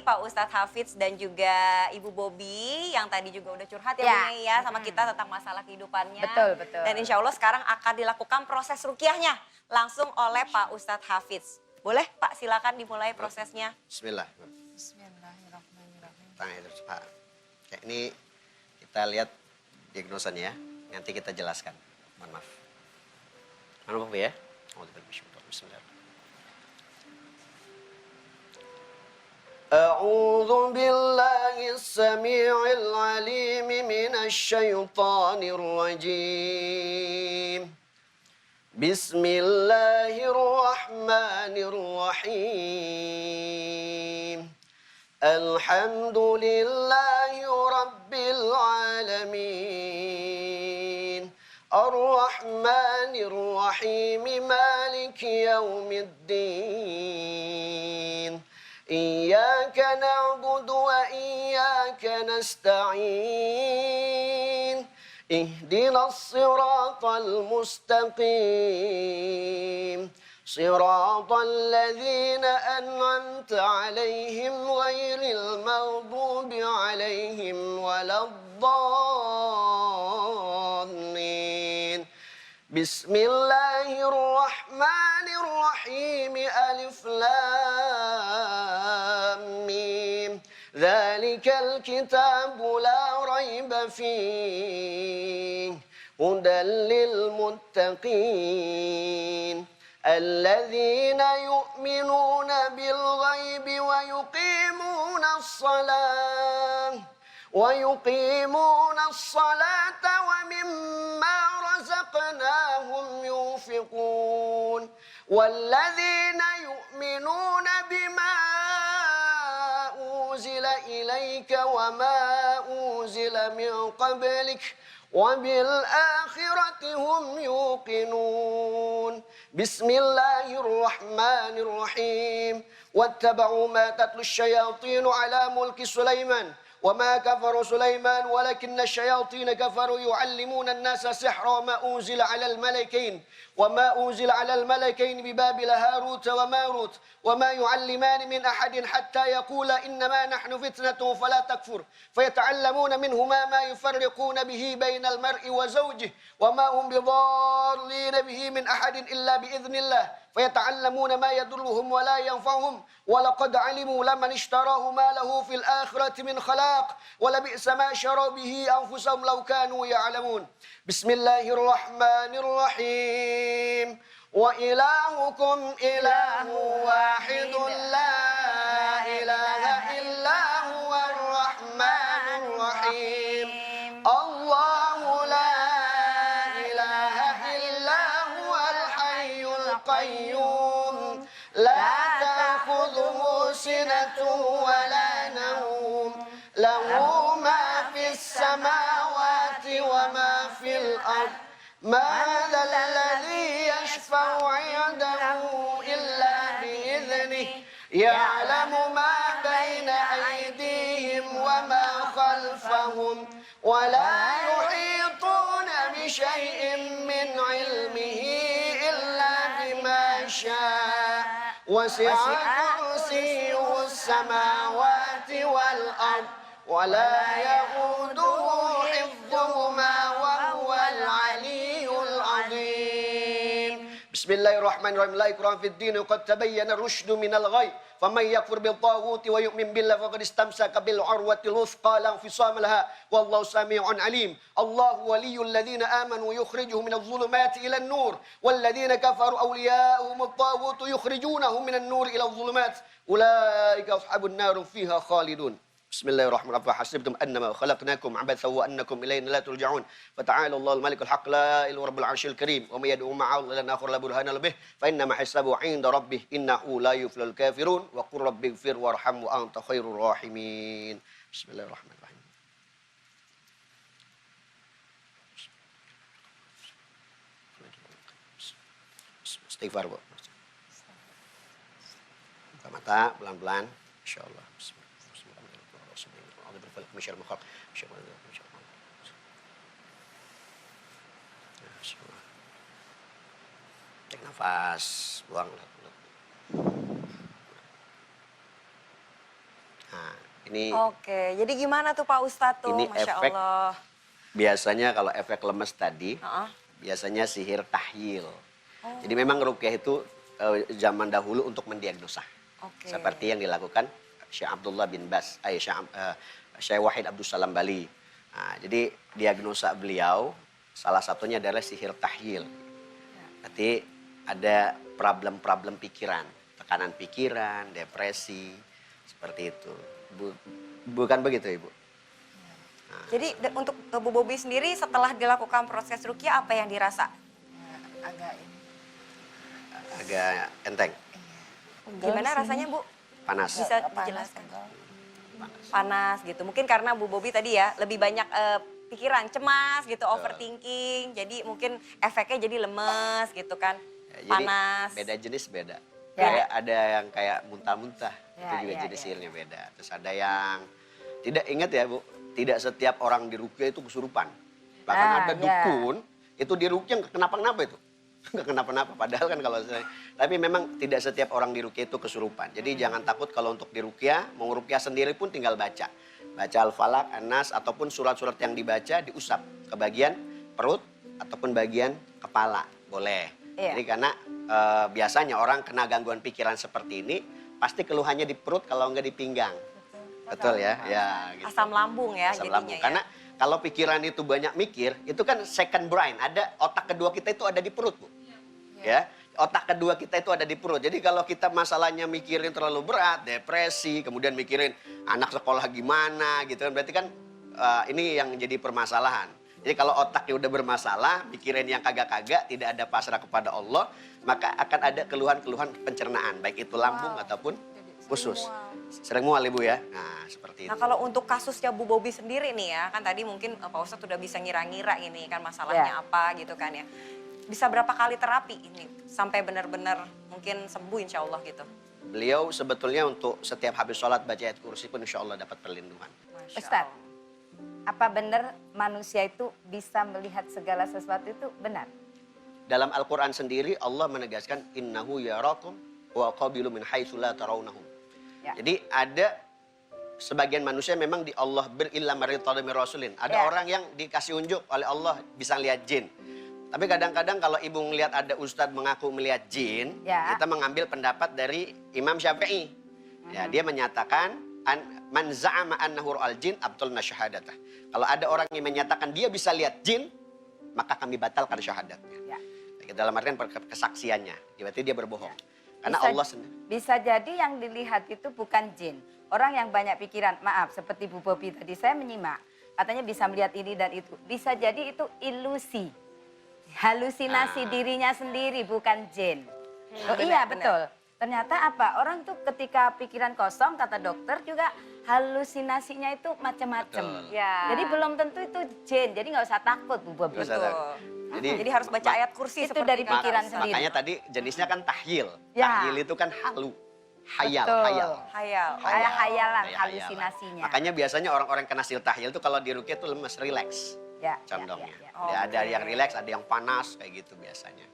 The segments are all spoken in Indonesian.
Pak Ustadz Hafidz dan juga Ibu Bobi yang tadi juga udah curhat ya, Bu Nyai ya sama kita tentang masalah kehidupannya. Betul, betul. Dan insya Allah sekarang akan dilakukan proses rukiahnya langsung oleh Pak Ustadz Hafidz. Boleh Pak, silakan dimulai prosesnya. Bismillah. Bismillahirrahmanirrahim. Tanya terus Pak. Oke, ini kita lihat diagnosanya ya. Nanti kita jelaskan. Mohon maaf. Mohon maaf ya. Bismillah. أعوذ بالله السميع العليم من الشيطان الرجيم بسم الله الرحمن الرحيم الحمد لله رب العالمين الرحمن الرحيم مالك يوم الدين إياك نعبد وإياك نستعين اهدنا الصراط المستقيم صراط الذين أنعمت عليهم غير المغضوب عليهم ولا الضالين بسم الله الرحمن الرحيم ألف لام ميم ذلك الكتاب لا ريب فيه هدى للمتقين الذين يؤمنون بالغيب ويقيمون الصلاة ومما رزقناهم ينفقون والذين يؤمنون بما أنزل إليك وما أنزل من قبلك وبالآخرة هم يوقنون بسم الله الرحمن الرحيم واتبعوا ما تتلو الشياطين على ملك سليمان وما كفر سليمان ولكن الشياطين كفروا يعلمون الناس السحر وما أنزل على الملكين ببابل هاروت وماروت وما يعلمان من أحد حتى يقولا إنما نحن فتنة فلا تكفر فيتعلمون منهما ما يفرقون به بين المرء وزوجه وما هم بضارين به من أحد إلا بإذن الله فيتعلمون ما يضرهم ولا ينفعهم ولقد علموا لمن اشتراه ما له في الآخرة من خلاق ولبئس ما شروا به أنفسهم لو كانوا يعلمون بسم الله الرحمن الرحيم وإلهكم إله واحد لا إله إلا هو الرحمن الرحيم الله لا إله إلا هو الحي القيوم لا تأخذه سنة ولا نوم له ما في السماوات وما في الأرض ما ذا الذي يشفع عنده إلا بإذنه يعلم ما بين أيديهم وما خلفهم ولا يحيطون بشيء من علمه إلا بما شاء وسع كرسيه السماوات والأرض ولا يئوده حفظهما وهو العلي العظيم بسم الله الرحمن الرحيم لا إكراه في الدين قد تبين الرشد من الغي فمن يكفر بالطاغوت ويؤمن بالله فقد استمسك بالعروة الوثقى لا انفصام لها والله سميع عليم الله ولي الذين آمنوا يخرجهم من الظلمات إلى النور والذين كفروا أولياءهم الطاغوت يخرجونهم من النور إلى الظلمات أولئك أصحاب النار فيها خالدون بسم الله الرحمن الرحيم فحسبتم أنما خلقناكم عبثا وأنكم إلينا لا ترجعون فتعالى الله الملك الحق لا إله إلا رب العرش الكريم ومن يدعو مع الله إلى آخر لا برهان له به فإنما حسابه عند ربه إنه لا يفلح الكافرون وقل رب اغفر وارحم وأنت خير الراحمين بسم الله الرحمن الرحيم Istighfar Bu. Buka mata pelan-pelan insyaallah. Cek nafas, buang. Nah, ini Oke, jadi gimana tuh Pak Ustadz tuh? Ini Masya efek. Allah. biasanya kalau efek lemes tadi, Heeh. biasanya sihir tahyil. Oh. Jadi memang ruqyah itu zaman dahulu untuk mendiagnosa. Oke. Seperti yang dilakukan Syekh Abdullah bin Bas, Syekh Wahid Abdul Salam Bali. Nah, jadi diagnosa beliau salah satunya adalah sihir tahyil. Berarti ada problem-problem pikiran, tekanan pikiran, depresi, seperti itu. Bukan begitu Ibu? Jadi untuk Bu Bobi sendiri setelah dilakukan proses ruqyah apa yang dirasa? Ya, agak ini. Agak enteng, Gimana rasanya Bu? panas. Bisa Panas, dijelaskan? pegal. Panas gitu. Mungkin karena Bu Bobi tadi ya lebih banyak pikiran cemas gitu, overthinking. Jadi mungkin efeknya jadi lemes gitu kan. Ya, jadi Panas. beda jenis beda. Ya. Kayak ada yang kayak muntah-muntah, Ya, itu juga ya, jenis ya, sihirnya beda. Terus ada yang tidak, ingat ya Bu, tidak setiap orang di ruqyah itu kesurupan. Bahkan Ah, ada ya. dukun itu di ruqyah nggak kenapa-kenapa itu. Nggak kenapa-napa, padahal kan kalau saya. Tapi memang tidak setiap orang di ruqyah itu kesurupan. Jadi jangan takut kalau untuk di ruqyah, mau ruqyah sendiri pun tinggal baca. Baca Al-Falaq, An-Nas, ataupun surat-surat yang dibaca diusap ke bagian perut ataupun bagian kepala. Boleh. Iya. Jadi karena biasanya orang kena gangguan pikiran seperti ini, pasti keluhannya di perut kalau nggak di pinggang. Betul ya? Ya, gitu. Asam lambung ya Asam jadinya lambung. ya. Karena kalau pikiran itu banyak mikir, itu kan second brain. Ada otak kedua kita itu ada di perut, Bu. Ya, otak kedua kita itu ada di perut. Jadi kalau kita masalahnya mikirin terlalu berat, depresi, kemudian mikirin anak sekolah gimana gitu kan, berarti kan ini yang jadi permasalahan. Jadi kalau otaknya udah bermasalah, mikirin yang kagak-kagak, tidak ada pasrah kepada Allah, maka akan ada keluhan-keluhan pencernaan, baik itu lambung ataupun usus. Sering mual Ibu ya. Nah, seperti Nah itu. kalau untuk kasusnya Bu Bobi sendiri nih ya, kan tadi mungkin Pak Ustadz udah bisa ngira-ngira ini kan masalahnya Ya. apa gitu kan ya. Bisa berapa kali terapi ini sampai benar-benar mungkin sembuh insya Allah gitu. Beliau sebetulnya untuk setiap habis sholat baca ayat kursi pun insya Allah dapat perlindungan. Masya Ustadz, Allah. apa benar manusia itu bisa melihat segala sesuatu itu benar? Dalam Al-Quran sendiri Allah menegaskan innahu yarakum wa qabilu min haitsu la tarawnahum. Ya. Jadi ada sebagian manusia memang di Allah berillam maritalimi rasulin. Ada Ya. orang yang dikasih unjuk oleh Allah bisa lihat jin. Tapi kadang-kadang kalau ibu melihat ada ustadz mengaku melihat jin, Ya. kita mengambil pendapat dari Imam Syafi'i. Ya, dia menyatakan man za'ama annahu ra'al jin abtalna syahadatah. Kalau ada orang yang menyatakan dia bisa lihat jin, maka kami batalkan syahadatnya. Ya. Dalam artian kesaksiannya, berarti dia berbohong. Karena Bisa- Allah sendiri. Bisa jadi yang dilihat itu bukan jin. Orang yang banyak pikiran, maaf seperti Bu Bobi tadi saya menyimak. Katanya bisa melihat ini dan itu. Bisa jadi itu ilusi. Halusinasi dirinya sendiri bukan jin. Oh benar, iya benar. betul. Ternyata apa? Orang tuh ketika pikiran kosong kata dokter juga halusinasinya itu macam-macam. Betul. Ya. Jadi belum tentu itu jin. Jadi nggak usah takut Bu Bobi. Nggak usah Betul. takut. Jadi harus baca ayat kursi Itu seperti dari kata pikiran Ustadz. sendiri. Makanya tadi jenisnya kan tahyil. Ya. Tahyil itu kan halu. Hayal, Betul. hayal. Hayal. Kayak hayalan, Kayak halusinasinya. Makanya biasanya orang-orang kena sil tahyil itu kalau di ruqyah itu lemes, relax. Ya, Condongnya. ya, ya. Ya, ada Oke. yang relax, ada yang panas kayak gitu biasanya.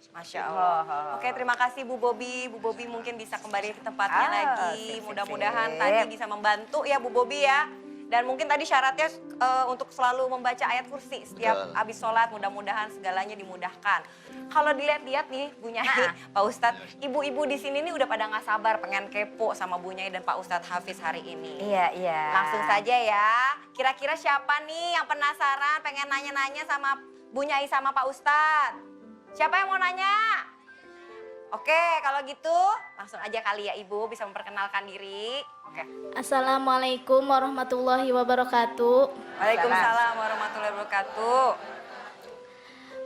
Masya Allah. Oh. Oke, terima kasih Bu Bobi. Bu Bobi mungkin bisa kembali ke tempatnya Ah, lagi. sip, sip, Mudah-mudahan sip. tadi bisa membantu ya Bu Bobi ya. Dan mungkin tadi syaratnya untuk selalu membaca ayat kursi setiap Betul. habis sholat. Mudah-mudahan segalanya dimudahkan. Kalau dilihat-lihat nih Bu Nyai, Pak Ustadz, ibu-ibu di sini nih udah pada nggak sabar pengen kepo sama Bu Nyai dan Pak Ustadz Hafiz hari ini. Iya, iya. Langsung saja ya. Kira-kira siapa nih yang penasaran pengen nanya-nanya sama Bu Nyai sama Pak Ustadz? Siapa yang mau nanya? Oke, kalau gitu langsung aja kali ya Ibu bisa memperkenalkan diri. Oke. Assalamualaikum warahmatullahi wabarakatuh. Waalaikumsalam warahmatullahi wabarakatuh.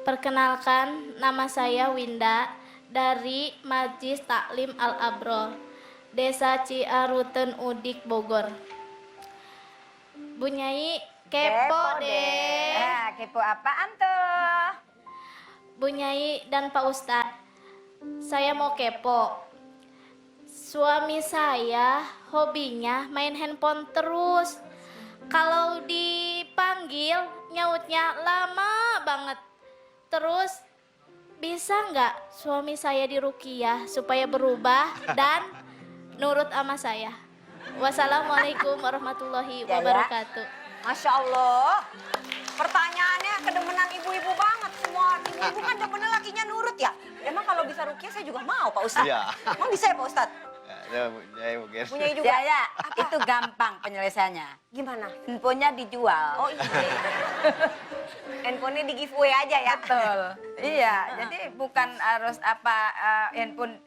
Perkenalkan, nama saya Winda dari Majlis Taklim Al-Abror, Desa Ciaruten Udik, Bogor. Bu Nyai, kepo deh. Nah, kepo apaan tuh? Bu Nyai dan Pak Ustadz, saya mau kepo. Suami saya hobinya main handphone terus. Kalau dipanggil nyautnya lama banget. Terus bisa nggak suami saya diruqyah supaya berubah dan nurut sama saya? Wassalamualaikum warahmatullahi Ya, ya. wabarakatuh. Masya Allah. Pertanyaannya kedemenan ibu-ibu banget. Semua ibu-ibu kan demennya lakinya nurut ya. Emang kalau bisa rukyah saya juga mau Pak Ustadz. Iya. Emang bisa ya Pak Ustadz? Ya, mungkin. Punya juga? Ya, ya. Itu gampang penyelesaiannya. Gimana? Handphonenya dijual. Oh iya. Handphonenya di giveaway aja ya? Betul. Iya, jadi bukan harus handphone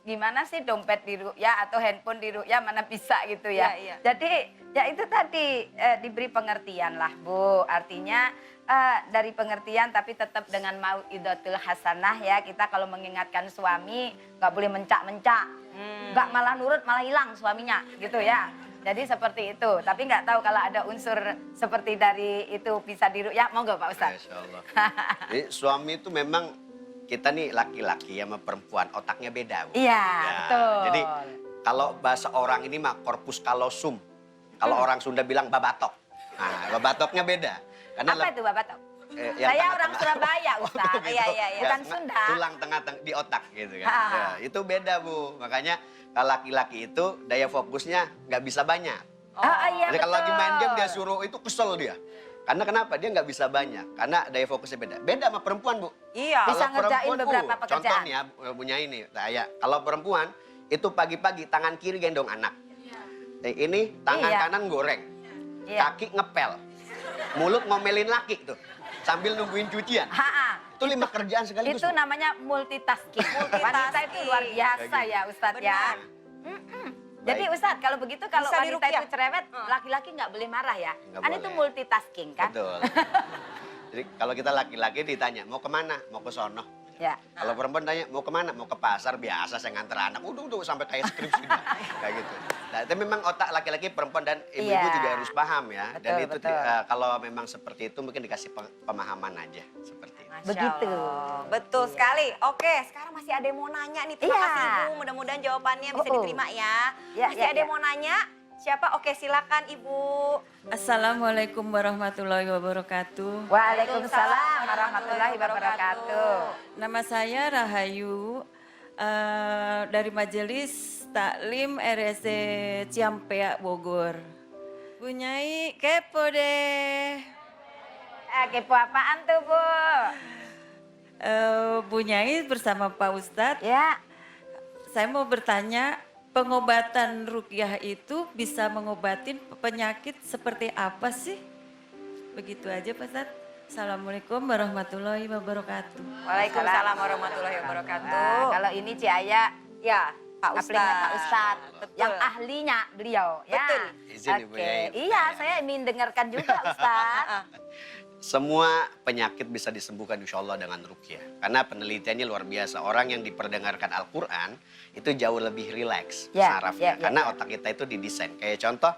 gimana sih dompet di ruqyah atau handphone di ruqyah mana bisa gitu ya. Iya, iya. Jadi ya itu tadi diberi pengertian lah Bu. Artinya dari pengertian tapi tetap dengan mau'idatul hasanah ya. Kita kalau mengingatkan suami nggak boleh mencak-mencak. Nggak malah nurut malah hilang suaminya gitu ya. Jadi seperti itu. Tapi nggak tahu kalau ada unsur seperti dari itu bisa di ruqyah. Mau nggak Pak Ustadz? Masya Allah. Jadi suami itu memang kita nih laki-laki sama perempuan otaknya beda. Bu. Iya, Ya, betul. Jadi kalau bahasa orang ini mah corpus callosum. Kalau orang Sunda bilang babatok. Nah, babatoknya beda. Karena Apa itu Bapak Tok? yang Saya tengah-tengah. orang Surabaya, Ustaz. Begitu. Iya, iya, iya. Bukan Ya, Sunda. Tulang tengah di otak gitu kan. Ha. Ya, itu beda Bu. Makanya kalau laki-laki itu daya fokusnya nggak bisa banyak. Oh, iya Jadi betul. kalau lagi main game dia suruh itu kesel dia. Karena kenapa? Dia nggak bisa banyak. Karena daya fokusnya beda. Beda sama perempuan Bu. Iya. Bisa Kalau ngerjain perempuan, beberapa pekerjaan. Contoh nih ya, punya ini. Saya, kalau perempuan itu pagi-pagi tangan kiri gendong anak. Ini tangan Iya. kanan goreng. Iya. Kaki ngepel. Mulut ngomelin laki tuh. Sambil nungguin cucian. Ha-ha. Itu 5 kerjaan sekaligus. Itu Bu. namanya multitasking. Wanita itu luar biasa ya Ustadz ya. Jadi Baik. Ustadz kalau begitu kalau Bisa wanita diruqyah. itu cerewet, laki-laki nggak boleh marah ya. Nggak Kan itu boleh. multitasking kan. Betul. Jadi kalau kita laki-laki ditanya, mau kemana? Mau ke sono. Ya. Kalau perempuan tanya, mau kemana? Mau ke pasar, biasa saya nganter anak. Udah sampai kayak skripsi dah. Kayak gitu. Nah, itu memang otak laki-laki, perempuan, dan ibu-ibu Iya. juga harus paham ya. Dan Betul, itu betul. kalau memang seperti itu mungkin dikasih pemahaman aja. Seperti itu. Masya Begitu. Allah. Betul sekali. Oke, sekarang masih ada yang mau nanya nih. Terima Iya. kasih Ibu. Mudah-mudahan jawabannya bisa Oh, oh. diterima ya. Ya, Masih ya, ada ya. yang mau nanya. Siapa? Oke, silakan Ibu. Assalamualaikum warahmatullahi wabarakatuh. Waalaikumsalam warahmatullahi wabarakatuh. Nama saya Rahayu dari Majelis Taklim RSC Ciampea Bogor. Bu Nyai kepo deh. Kepo apaan tuh Bu? Bu Nyai bersama Pak Ustadz, Ya. saya mau bertanya, pengobatan ruqyah itu bisa mengobatin penyakit seperti apa sih? Begitu aja Pak Ustadz. Assalamualaikum warahmatullahi wabarakatuh. Waalaikumsalam warahmatullahi wabarakatuh. Nah, kalau ini Ciaya Ya, Pak Aplinya Pak Ustadz. Ustadz, Betul. yang ahlinya beliau. Betul. Ya. Izin Ibu Oke. Yai. Iya, saya ingin dengarkan juga Ustadz. Semua penyakit bisa disembuhkan insya Allah dengan ruqyah. Karena penelitiannya luar biasa. Orang yang diperdengarkan Al-Quran itu jauh lebih rileks Ya, sarafnya. ya, ya, Karena ya. otak kita itu didesain. Kayak contoh,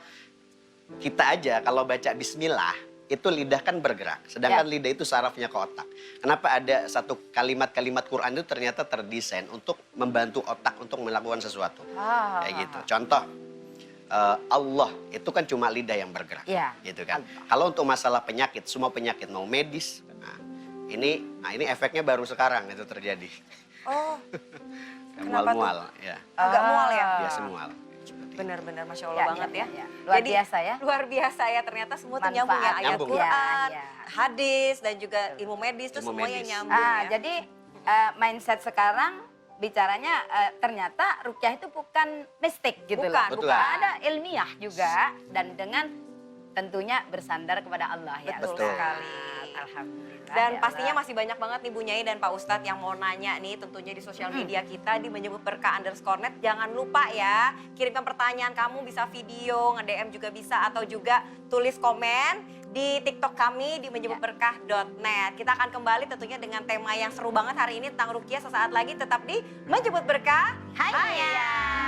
kita aja kalau baca bismillah, itu lidah kan bergerak. Sedangkan Ya. lidah itu sarafnya ke otak. Kenapa ada satu kalimat-kalimat Quran itu ternyata terdesain untuk membantu otak untuk melakukan sesuatu. Ah. Kayak gitu. Contoh, Allah itu kan cuma lidah yang bergerak, Iya. gitu kan. Kalau untuk masalah penyakit, semua penyakit mau medis, ini efeknya baru sekarang itu terjadi. Oh, Kenapa tuh? Mual-mual, ya, agak mual ya? biasa mual. Seperti itu. Benar-benar Masya Allah Ya, banget ya, ya. ya. Luar Jadi, biasa ya. Luar biasa ya, ternyata semua tuh nyambung ya. Manfaat. Ayat Nyambung. Quran, Ya, ya. hadis, dan juga ilmu medis tuh Ilmu semuanya medis. nyambung ya. Jadi mindset sekarang bicaranya ternyata ruqyah itu bukan mistik gitu Bukan, loh. bukan. Ada ilmiah juga dan dengan tentunya bersandar kepada Allah ya. Betul Ustaz. sekali. Alhamdulillah. Dan ya pastinya Allah. masih banyak banget nih Bu Nyai dan Pak Ustadz yang mau nanya nih tentunya di sosial media kita di menyebut berkah _net. Jangan lupa ya, kirimkan pertanyaan kamu bisa video, nge-DM juga bisa atau juga tulis komen di TikTok kami di menyebutberkah.net. Kita akan kembali tentunya dengan tema yang seru banget hari ini tentang ruqyah sesaat lagi tetap di Menyebut Berkah. Hayya.